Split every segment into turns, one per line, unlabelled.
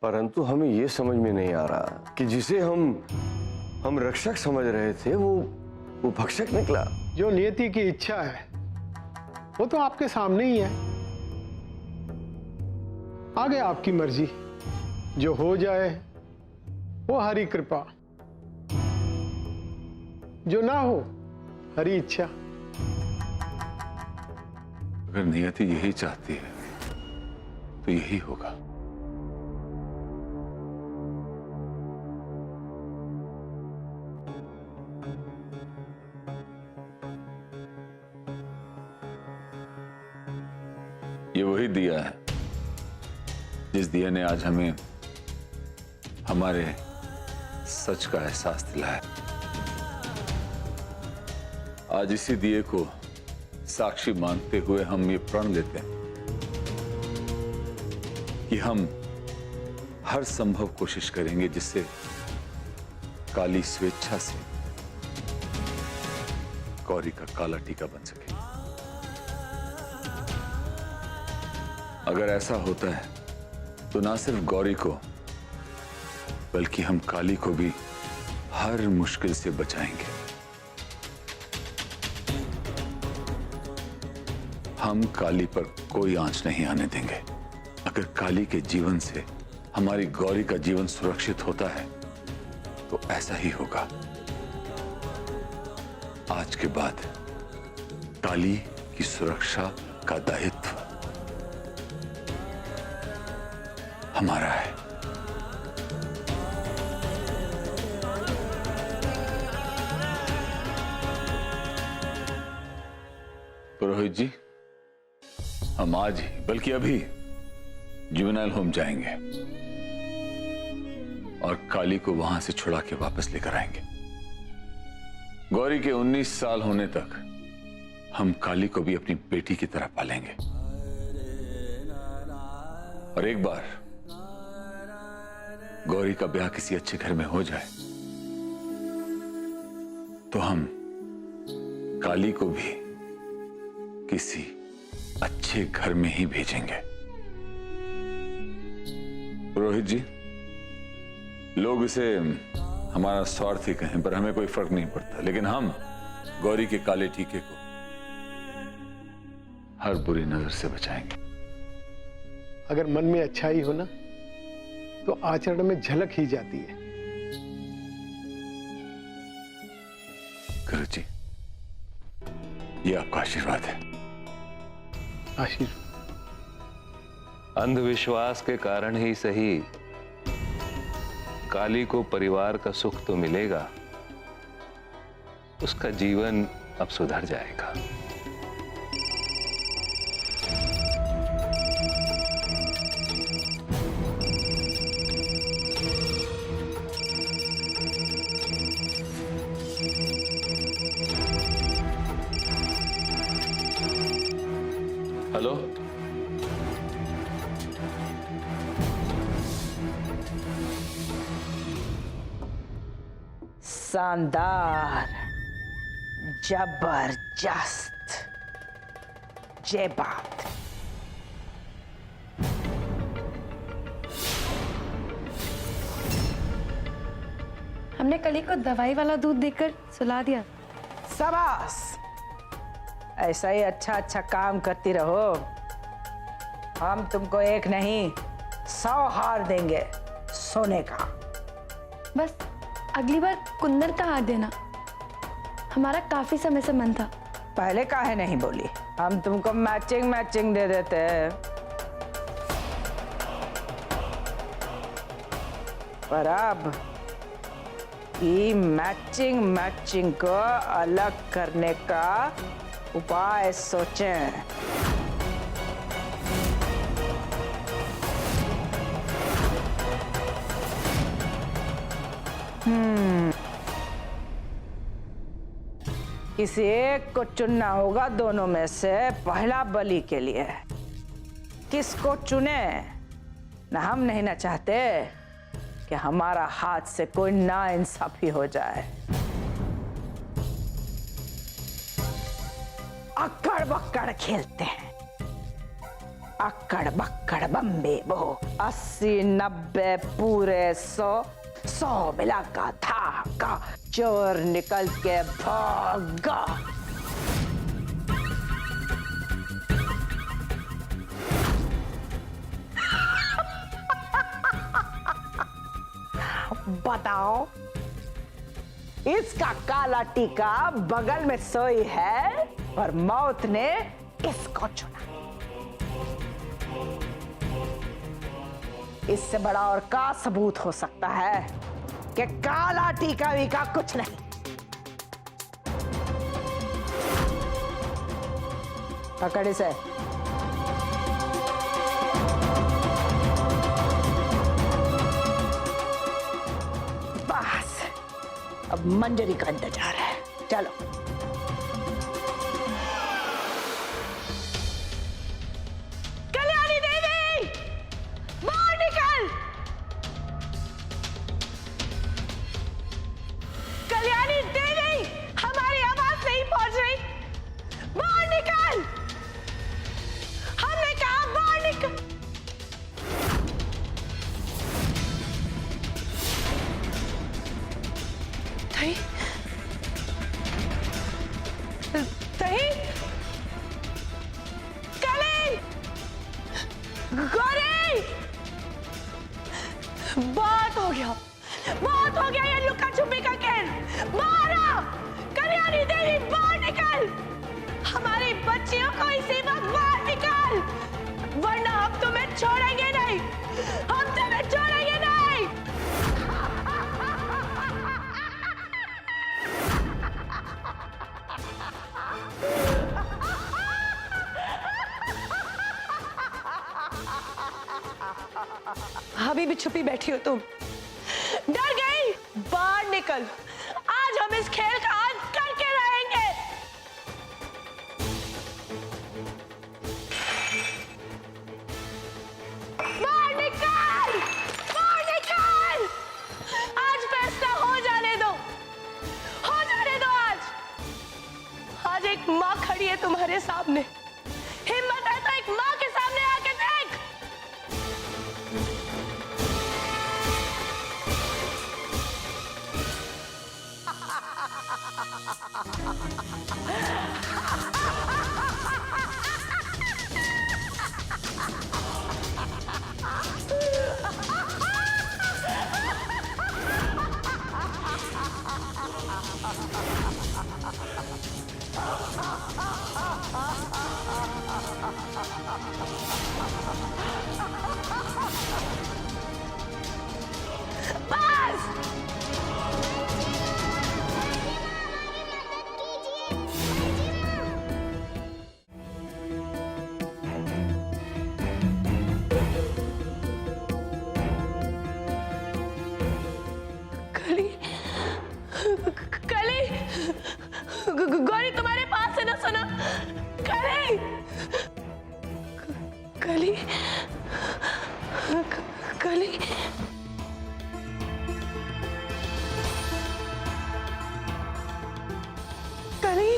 परंतु हमें ये समझ में नहीं आ रहा कि जिसे हम रक्षक समझ रहे थे वो भक्षक निकला।
जो नियति की इच्छा है वो तो आपके सामने ही है। आगे आपकी मर्जी, जो हो जाए वो हरि कृपा, जो ना हो हरि इच्छा।
अगर नियति यही चाहती है तो यही होगा। ये वही दिया है जिस दिया ने आज हमें हमारे सच का एहसास दिलाया। आज इसी दिए को साक्षी मानते हुए हम ये प्रण लेते हैं कि हम हर संभव कोशिश करेंगे जिससे काली स्वेच्छा से गौरी का काला टीका बन सके। अगर ऐसा होता है तो ना सिर्फ गौरी को बल्कि हम काली को भी हर मुश्किल से बचाएंगे। हम काली पर कोई आंच नहीं आने देंगे। अगर काली के जीवन से हमारी गौरी का जीवन सुरक्षित होता है तो ऐसा ही होगा। आज के बाद काली की सुरक्षा का दायित्व हमारा है। पुरोहित जी, हम आज ही बल्कि अभी जुवेनाइल होम जाएंगे और काली को वहां से छुड़ा के वापस लेकर आएंगे। गौरी के 19 साल होने तक हम काली को भी अपनी बेटी की तरह पालेंगे और एक बार गौरी का ब्याह किसी अच्छे घर में हो जाए तो हम काली को भी किसी अच्छे घर में ही भेजेंगे। पुरोहित जी, लोग इसे हमारा स्वार्थ ही कहें पर हमें कोई फर्क नहीं पड़ता, लेकिन हम गौरी के काले टीके को हर बुरी नजर से बचाएंगे।
अगर मन में अच्छाई हो ना तो आचरण में झलक ही जाती है।
गुरु जी, ये आपका आशीर्वाद है।
आशीर्वाद
अंधविश्वास के कारण ही सही काली को परिवार का सुख तो मिलेगा, उसका जीवन अब सुधर जाएगा। हेलो,
शानदार, जबरदस्त, जय बात।
हमने कली को दवाई वाला दूध देकर सुला दिया।
शाबाश, ऐसा ही अच्छा अच्छा काम करती रहो। हम तुमको एक नहीं 100 हार देंगे सोने का।
बस अगली बार कुंदन का हार देना, हमारा काफी समय से मन था।
पहले काहे नहीं बोली? हम तुमको मैचिंग दे देते हैं। पर अब ये मैचिंग को अलग करने का उपाय सोचें। किसी एक को चुनना होगा दोनों में से पहला बलि के लिए। किसको चुने? ना हम नहीं ना चाहते कि हमारा हाथ से कोई नाइंसाफी हो जाए। अक्कड़ बक्कड़ खेलते हैं। अक्कड़ बक्कड़ बम्बे बो 80 90 पूरे 100 मिला का धागा चोर निकल के भागा। बताओ इसका काला टीका बगल में सोई है और मौत ने इसको चुना। इससे बड़ा और का सबूत हो सकता है कि काला टीका वीका कुछ नहीं। पकड़ इसे। बस अब मंजरी का इंतजार है, चलो। कल्याणी देवी बाहर निकल। कल्याणी देवी हमारी आवाज नहीं पहुंच रही, बाहर निकल। हमने कहा बाहर निकल। थई थई कली गौरी बहुत हो गया ये लुका छुपी का खेल। बाहर आ कल्याणी देवी, बाहर निकल। हमारी बच्चियों को इसी वक्त बाहर निकाल, वरना हम तुम्हें छोड़ेंगे नहीं, हम तुम्हें छोड़ेंगे नहीं। अभी भी छुपी बैठी हो तुम, डर गई? बाहर निकल। आज हम इस खेल का अंत करके रहेंगे। बाहर निकल, बाहर निकल। आज फैसला हो जाने दो, हो जाने दो। आज एक माँ खड़ी है तुम्हारे सामने, हिम्मत है तो एक माँ के सामने आके देख। गौरी तुम्हारे पास है ना, सुना? कली कली कली कली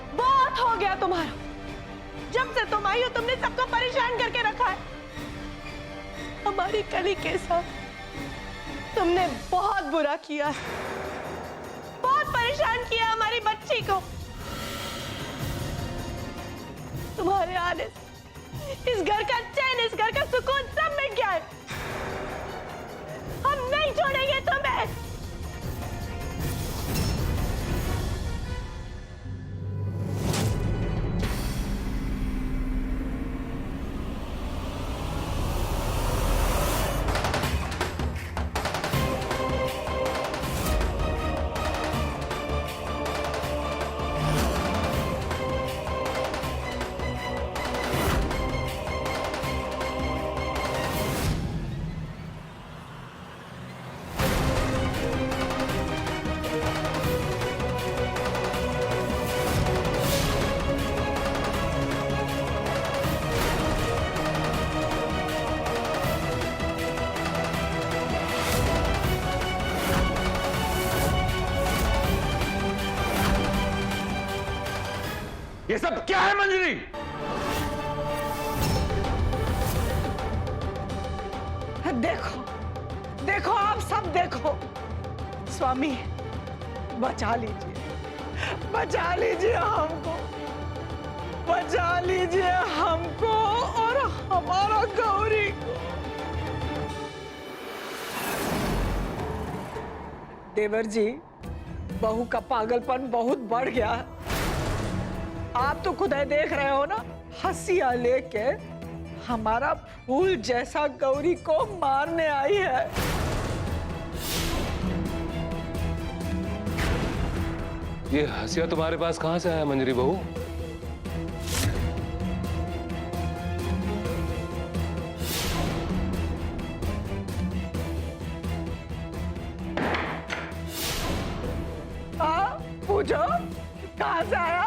बहुत हो गया तुम्हारा। जब से तुम आई हो तुमने सबको परेशान करके रखा है। हमारी कली के साथ तुमने बहुत बुरा किया है, बहुत परेशान किया हमारी बच्ची को। तुम्हारे आने से इस घर का चैन, इस घर का सुकून सब मिट गया है। हम नहीं छोड़ेंगे तुम्हें।
ये सब क्या है मंजरी?
देखो देखो, आप सब देखो। स्वामी, बचा लीजिए हमको, बचा लीजिए हमको और हमारा गौरी को। देवर जी, बहू का पागलपन बहुत बढ़ गया है। आप तो खुद ही देख रहे हो ना, हंसिया लेके हमारा फूल जैसा गौरी को मारने आई है।
ये हंसिया तुम्हारे पास कहां से आया मंजरी बहू?
पूछो कहां से आया?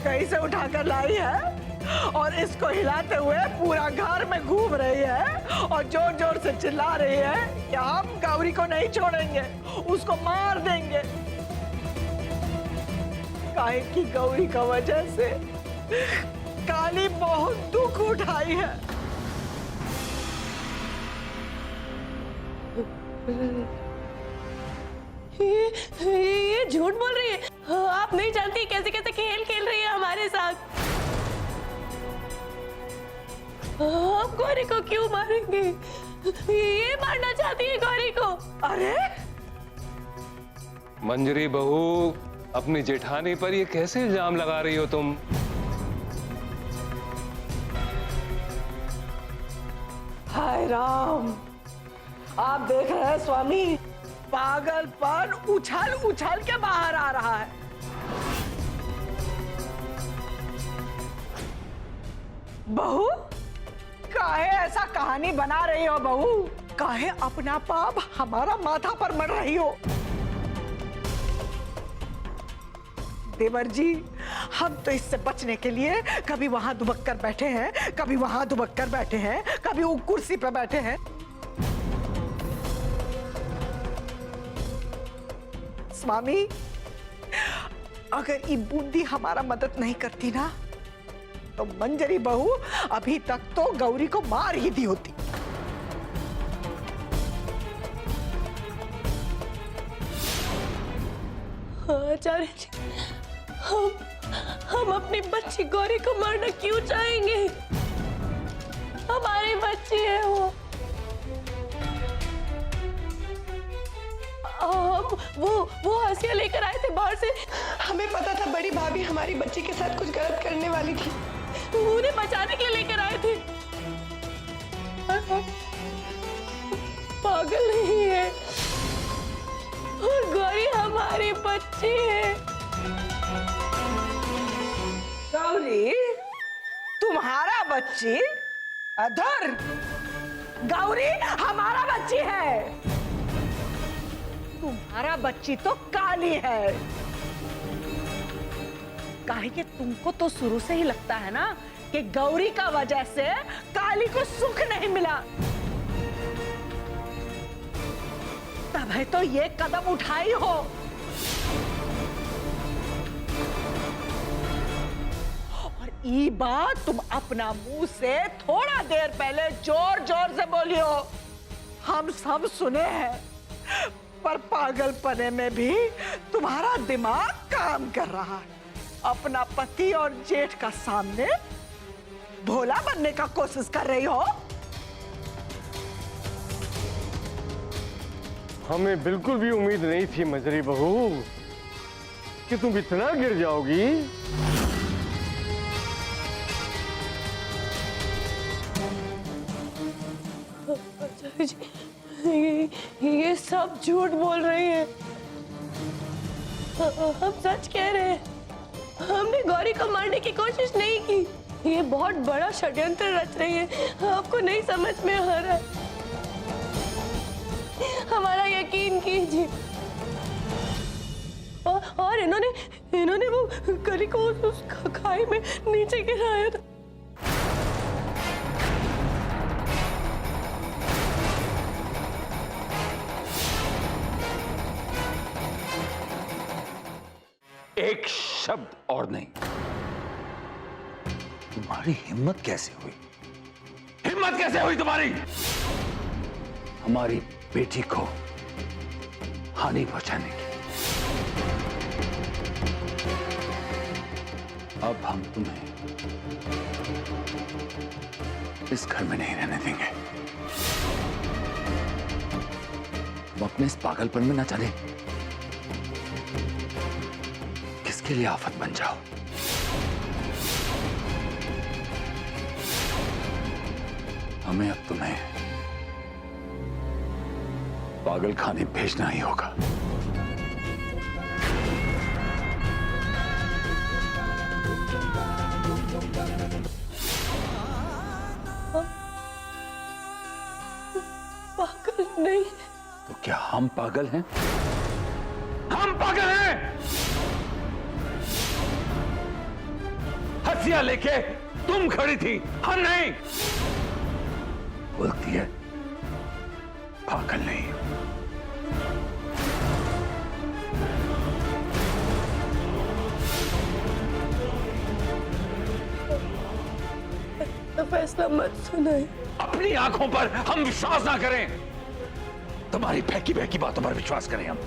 कहीं से उठाकर लाई है और इसको हिलाते हुए पूरा घर में घूम रही है और जोर जोर से चिल्ला रही है कि हम गौरी को नहीं छोड़ेंगे, उसको मार देंगे। काहे की गौरी का वजह से काली बहुत दुख उठाई है।
ये झूठ बोल रही है। आप नहीं जानती कैसे कैसे खेल खेल रही है हमारे साथ। हम गौरी को क्यों मारेंगे? ये मारना चाहती है गौरी को।
अरे
मंजरी बहू, अपनी जेठानी पर ये कैसे इल्जाम लगा रही हो तुम?
हाय राम, आप देख रहे हैं स्वामी, पागलपन उछल उछल के बाहर आ रहा है। बहू, काहे ऐसा कहानी बना रही हो बहू? काहे अपना पाप हमारा माथा पर मर रही हो? देवर जी, हम तो इससे बचने के लिए कभी वहां दुबक कर बैठे हैं, कभी वहां दुबक कर बैठे हैं, कभी वो कुर्सी पर बैठे हैं। स्वामी, अगर ये बूंदी हमारा मदद नहीं करती ना, तो मंजरी बहू अभी तक तो गौरी को मार ही दी होती।
आचार्य जी, हम अपनी बच्ची गौरी को मारना क्यों चाहेंगे? हमारी बच्ची है वो। वो हंसिया लेकर आए थे बाहर से।
हमें पता था बड़ी भाभी हमारी बच्ची के साथ कुछ गलत करने वाली थी।
उन्हें बचाने के लिए लेकर आए थे। पागल नहीं है और गौरी हमारी बच्ची है।
गौरी तुम्हारा बच्ची? अधर, गौरी हमारा बच्ची है। तुम्हारा बच्ची तो काली है। काहे कि तुमको तो शुरू से ही लगता है ना कि गौरी का वजह से काली को सुख नहीं मिला, तब है तो ये कदम उठाई हो। और ये बात तुम अपना मुंह से थोड़ा देर पहले जोर जोर से बोली हो, हम सब सुने हैं, पर पागलपने में भी तुम्हारा दिमाग काम कर रहा है। अपना पति और जेठ का सामने भोला बनने का कोशिश कर रही हो।
हमें बिल्कुल भी उम्मीद नहीं थी मंजरी बहू कि तुम इतना गिर जाओगी।
आचार्य जी, ये सब झूठ बोल रही है। हम सच कह रहे हैं। हमने गौरी को मारने की कोशिश नहीं की। ये बहुत बड़ा षड्यंत्र रच रही है। आपको नहीं समझ में आ रहा है। हमारा यकीन कीजिए। और इन्होंने वो गली को उस खाई में नीचे गिराया था।
एक शब्द और नहीं। तुम्हारी हिम्मत कैसे हुई? हिम्मत कैसे हुई तुम्हारी हमारी बेटी को हानि पहुंचाने की? अब हम तुम्हें इस घर में नहीं रहने देंगे। तुम अपने इस पागलपन में ना चले, किसके लिए आफत बन जाओ। हमें अब तुम्हें पागल खाने भेजना ही होगा।
पागल नहीं।
तो क्या हम पागल हैं? हम पागल हैं? हथियार लेके तुम खड़ी थी, हम नहीं। बोलती है पागल नहीं।
तो फैसला मत सुनाए।
अपनी आंखों पर हम विश्वास ना करें, तुम्हारी फेंकी बहकी बातों पर विश्वास करें हम।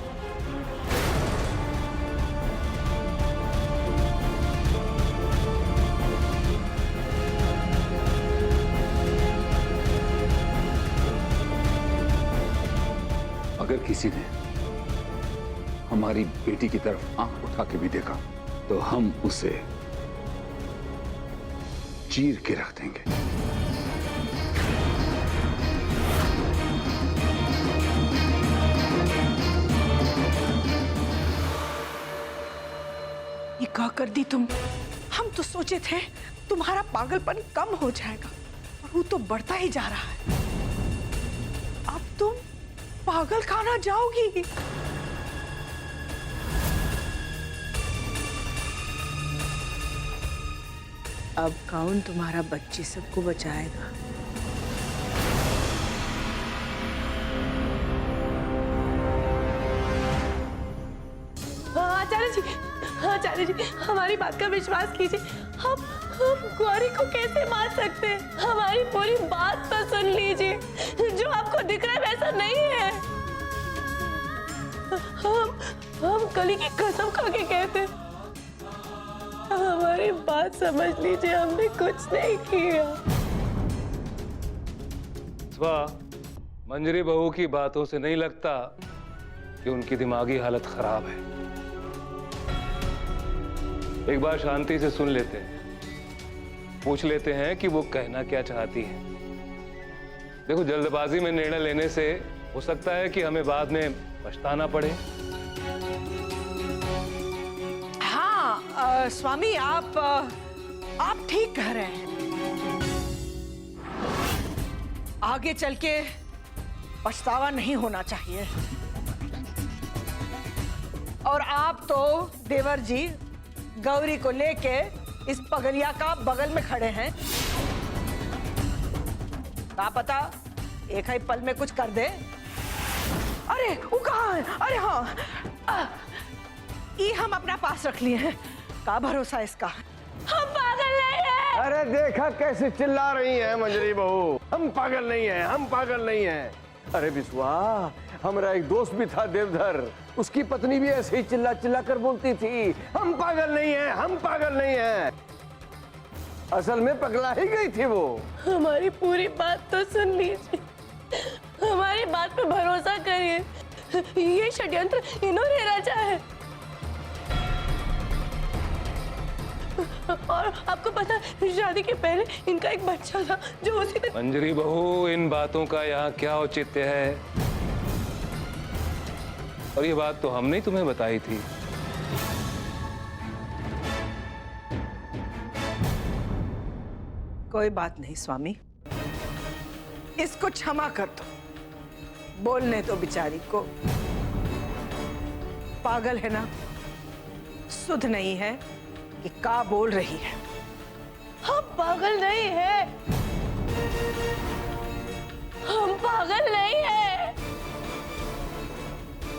अगर किसी ने हमारी बेटी की तरफ आंख उठा के भी देखा तो हम उसे चीर के रख देंगे।
ये क्या कर दी तुम? हम तो सोचे थे तुम्हारा पागलपन कम हो जाएगा और वो तो बढ़ता ही जा रहा है। अब तुम पागल खाना जाओगी।
अब कौन तुम्हारा बच्ची सबको बचाएगा?
आचार्य जी, आचार्य जी, हमारी बात का विश्वास कीजिए। हम गौरी को कैसे मार सकते हैं? हमारी पूरी बात तो सुन लीजिए। जो आपको दिख रहा है वैसा नहीं है। हम कली की कसम खा के कहते हैं। हमारी बात समझ लीजिए, हमने कुछ नहीं किया।
मंजरी बहू की बातों से नहीं लगता कि उनकी दिमागी हालत खराब है। एक बार शांति से सुन लेते हैं, पूछ लेते हैं कि वो कहना क्या चाहती है। देखो, जल्दबाजी में निर्णय लेने से हो सकता है कि हमें बाद में पछताना पड़े।
हाँ स्वामी, आप ठीक कह रहे हैं। आगे चल के पछतावा नहीं होना चाहिए। और आप तो देवर जी गौरी को लेके इस पगलिया का बगल में खड़े हैं। क्या पता एक ही पल में कुछ कर दे। अरे वो कहाँ है? अरे हाँ, ये हम अपना पास रख लिए हैं। का भरोसा इसका?
हम पागल नहीं हैं।
अरे देखा कैसे चिल्ला रही है मंजरी बहू, हम पागल नहीं हैं, हम पागल नहीं हैं। अरे बिस्वा, हमारा एक दोस्त भी था देवधर, उसकी पत्नी भी ऐसे ही चिल्ला चिल्ला कर बोलती थी, हम पागल नहीं हैं, हम पागल नहीं हैं। असल में पगला ही गई थी वो।
हमारी पूरी बात तो सुन लीजिए, हमारी बात पे भरोसा करिए। ये षड्यंत्र इन्होंने रचा है। और आपको पता है, शादी के पहले इनका एक बच्चा था जो उसी दिन।
मंजरी बहू, इन बातों का यहाँ क्या औचित्य है? और ये बात तो हमने तुम्हें बताई थी।
कोई बात नहीं स्वामी, इसको क्षमा कर दो। बोलने दो बेचारी को। पागल है ना, सुध नहीं है कि का बोल रही है।
हम पागल नहीं हैं। हम पागल नहीं हैं।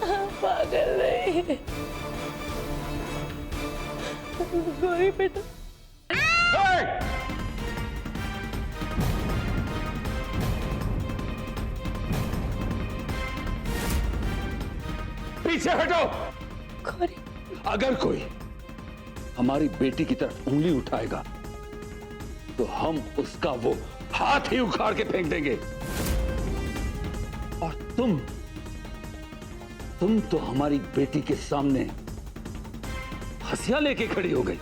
हम पागल नहीं हैं। गौरी बेटा।
पीछे हटो।
गौरी
अगर कोई हमारी बेटी की तरफ उंगली उठाएगा तो हम उसका वो हाथ ही उखाड़ के फेंक देंगे। और तुम तो हमारी बेटी के सामने हंसिया लेके खड़ी हो गई।